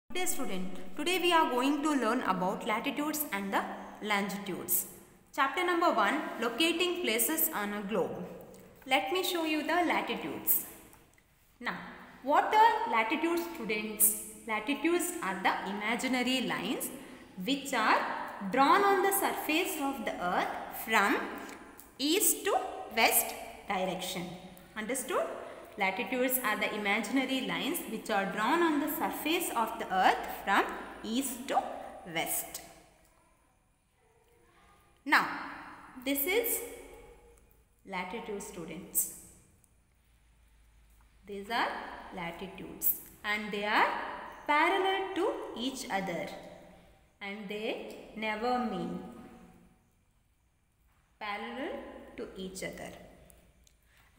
Good day student, today we are going to learn about latitudes and the longitudes. Chapter number 1, locating places on a globe. Let me show you the latitudes. Now, what are latitudes students? Latitudes are the imaginary lines which are drawn on the surface of the earth from east to west direction. Understood? Latitudes are the imaginary lines which are drawn on the surface of the earth from east to west. Now, this is latitude students. These are latitudes and they are parallel to each other and they never meet. Parallel to each other.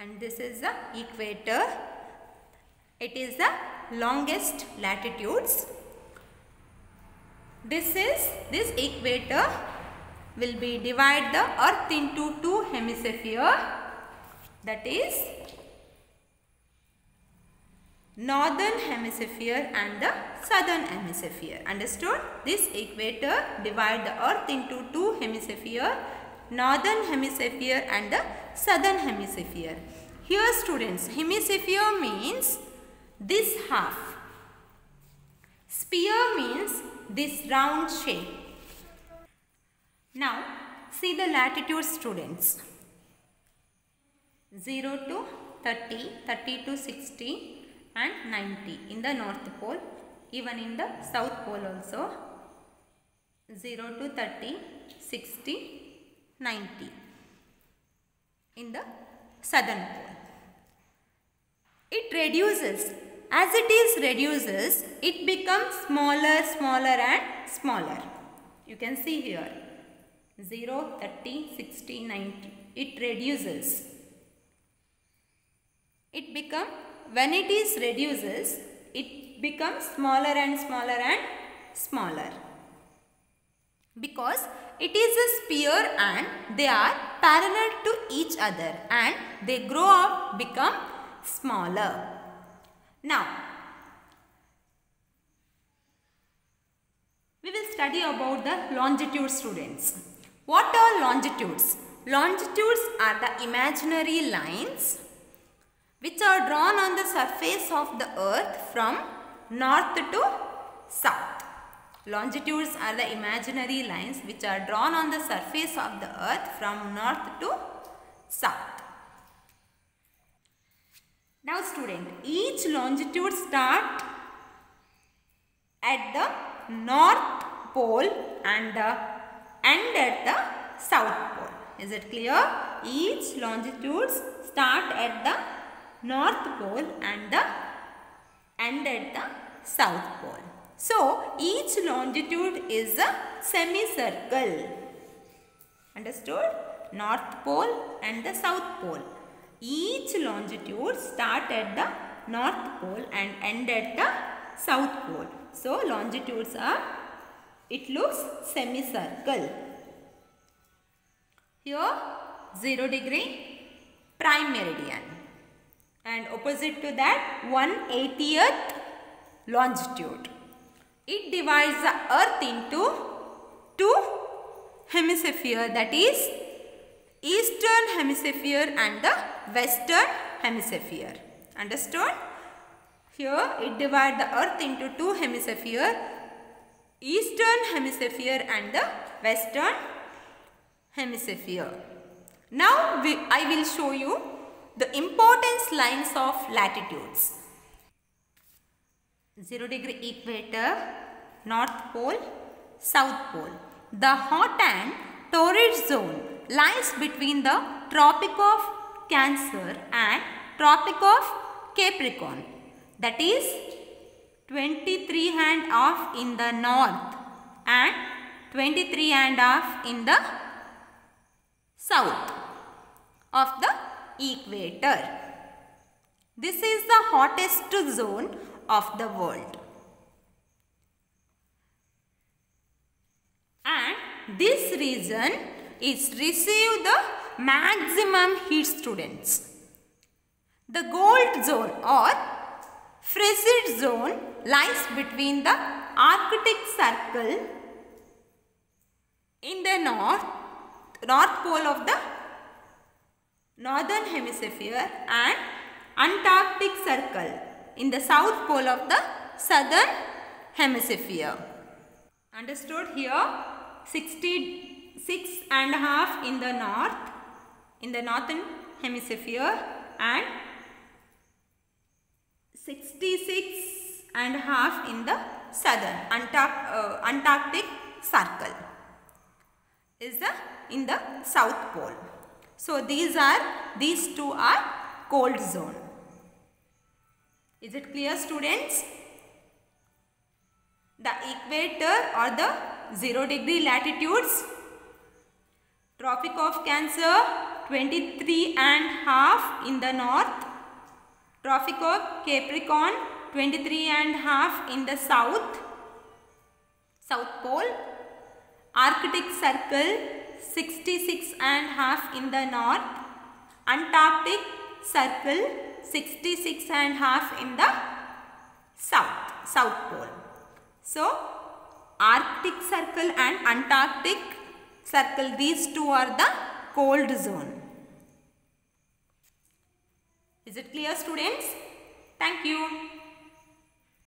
And this is the equator. It is the longest latitudes. This equator will be divide the earth into two hemispheres, that is northern hemisphere and the southern hemisphere. Understood? This equator divide the earth into two hemispheres, northern hemisphere and the southern hemisphere. Here students, hemisphere means this half. Sphere means this round shape. Now see the latitude students. 0 to 30, 30 to 60 and 90 in the North Pole, even in the South Pole also. 0 to 30, 60, 90 in the southern pole. It reduces. As it is reduces, it becomes smaller, smaller and smaller. You can see here 0, 30, 60, 90. It reduces. It becomes, when it is reduces, it becomes smaller and smaller and smaller. Because it is a sphere and they are parallel to each other and they grow up, become smaller. Now, we will study about the longitude students. What are longitudes? Longitudes are the imaginary lines which are drawn on the surface of the earth from north to south. Longitudes are the imaginary lines which are drawn on the surface of the earth from north to south. Now student, each longitude starts at the north pole and end at the south pole. Is it clear? Each longitude starts at the north pole and end at the south pole. So, each longitude is a semicircle. Understood? North pole and the south pole. Each longitude start at the north pole and end at the south pole. So, longitudes are, it looks semicircle. Here 0 degree prime meridian and opposite to that 1/80th longitude. It divides the earth into two hemispheres, that is eastern hemisphere and the western hemisphere. Understood? Here it divides the earth into two hemispheres, eastern hemisphere and the western hemisphere. Now I will show you the importance lines of latitudes. 0 degree equator, north pole, south pole. The hot and torrid zone lies between the Tropic of Cancer and Tropic of Capricorn. That is 23½ in the north and 23½ in the south of the equator. This is the hottest zone of the world. And this region is receive the maximum heat students. The gold zone or frigid zone lies between the Arctic Circle in the north pole of the northern hemisphere and Antarctic Circle in the south pole of the southern hemisphere. Understood? Here 66.5 in the northern hemisphere and 66.5 in the southern Antarctic Circle is in the south pole. So these two are cold zone. Is it clear, students? The equator or the 0-degree latitudes, Tropic of Cancer 23.5 in the north, Tropic of Capricorn 23.5 in the south pole, Arctic Circle 66.5 in the north, Antarctic Circle 66.5 in the south pole. So Arctic Circle and Antarctic Circle, these two are the cold zone. Is it clear, students? Thank you.